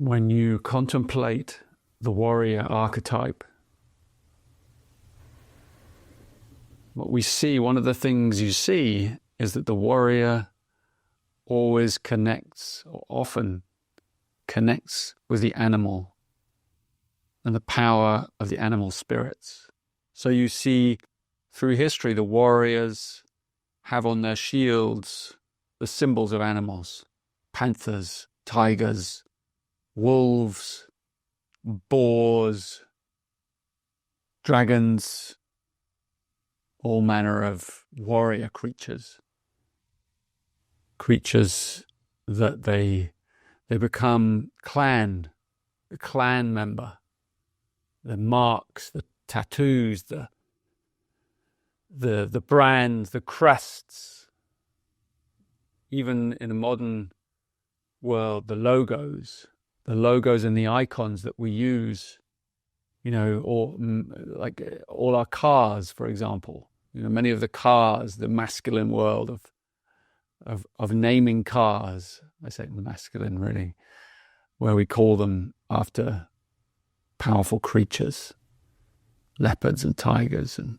when you contemplate the warrior archetype, what we see, one of the things you see is that the warrior always connects, or often connects, with the animal and the power of the animal spirits. So you see through history, the warriors have on their shields the symbols of animals: panthers, tigers, wolves, boars, dragons, all manner of warrior creatures that they become a clan member. The marks, the tattoos, the brands, the crests, even in the modern world, the logos and the icons that we use, or like all our cars, for example. Many of the cars, the masculine world of naming cars, I say masculine really, where we call them after powerful creatures, leopards and tigers, and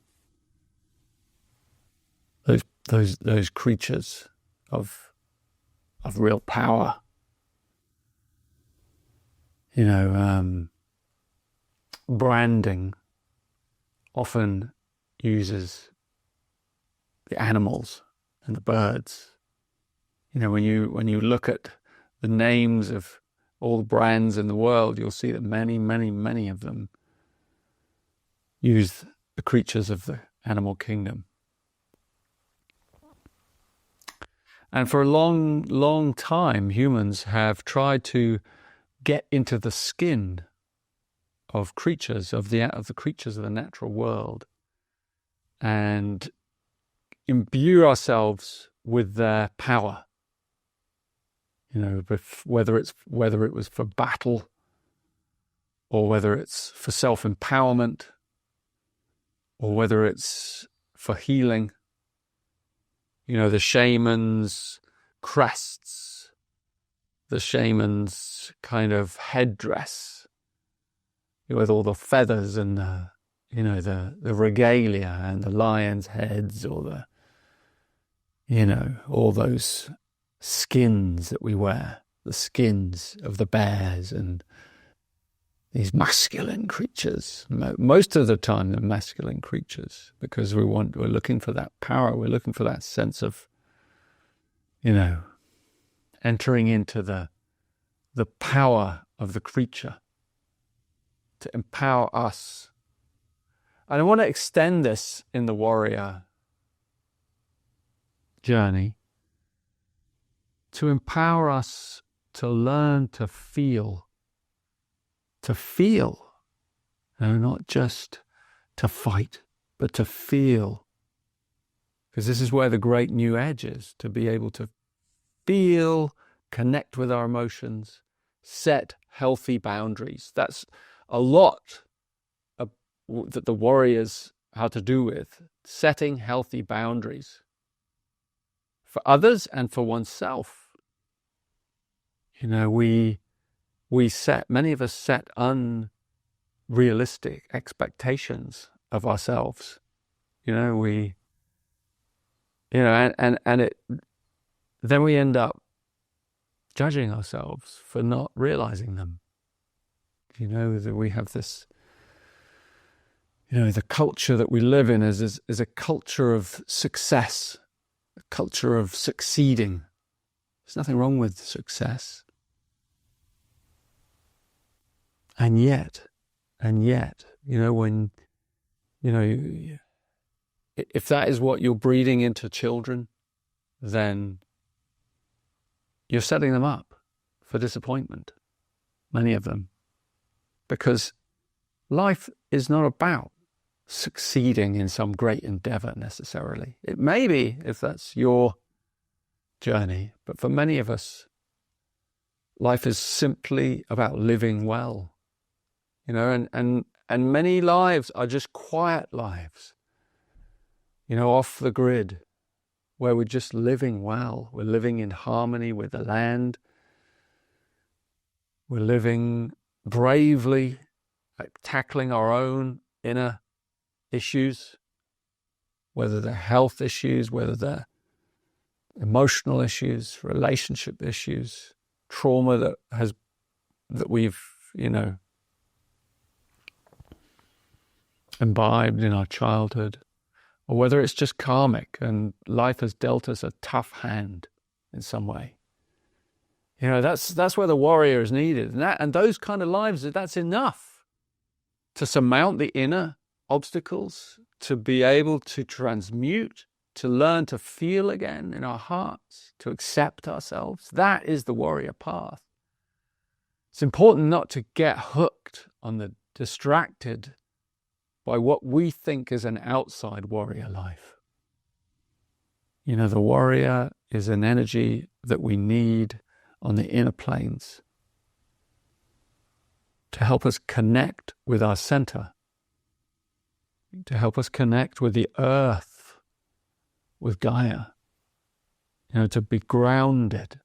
those creatures of real power. Branding often uses the animals and the birds. When you look at the names of all the brands in the world, you'll see that many, many, many of them use the creatures of the animal kingdom. And for a long, long time, humans have tried to get into the skin of creatures, of the creatures of the natural world, and imbue ourselves with their power. Whether it was for battle, or whether it's for self-empowerment, or whether it's for healing. The shaman's crests, the shaman's kind of headdress with all the feathers and the regalia and the lion's heads, or all those skins that we wear, the skins of the bears and these masculine creatures. Most of the time they're masculine creatures, because we're looking for that power, we're looking for that sense of, entering into the power of the creature to empower us. And I want to extend this in the warrior journey to empower us to learn to feel, not just to fight, but to feel. Because this is where the great new edge is, to be able to feel, connect with our emotions, set healthy boundaries. That's a lot that the warriors have to do with, setting healthy boundaries for others and for oneself. Many of us set unrealistic expectations of ourselves. Then we end up judging ourselves for not realizing them. That we have this, the culture that we live in is a culture of success, a culture of succeeding. There's nothing wrong with success. And yet, when, if that is what you're breeding into children, then you're setting them up for disappointment, many of them. Because life is not about succeeding in some great endeavor necessarily. It may be, if that's your journey, but for many of us, life is simply about living well. And many lives are just quiet lives, off the grid, where we're just living well. We're living in harmony with the land. We're living bravely, tackling our own inner issues, whether they're health issues, whether they're emotional issues, relationship issues, trauma that we've, imbibed in our childhood, or whether it's just karmic and life has dealt us a tough hand in some way. That's where the warrior is needed. And those kind of lives, that's enough to surmount the inner obstacles, to be able to transmute, to learn to feel again in our hearts, to accept ourselves. That is the warrior path. It's important not to get hooked on the distracted by what we think is an outside warrior life. The warrior is an energy that we need on the inner planes to help us connect with our center, to help us connect with the earth, with Gaia, to be grounded,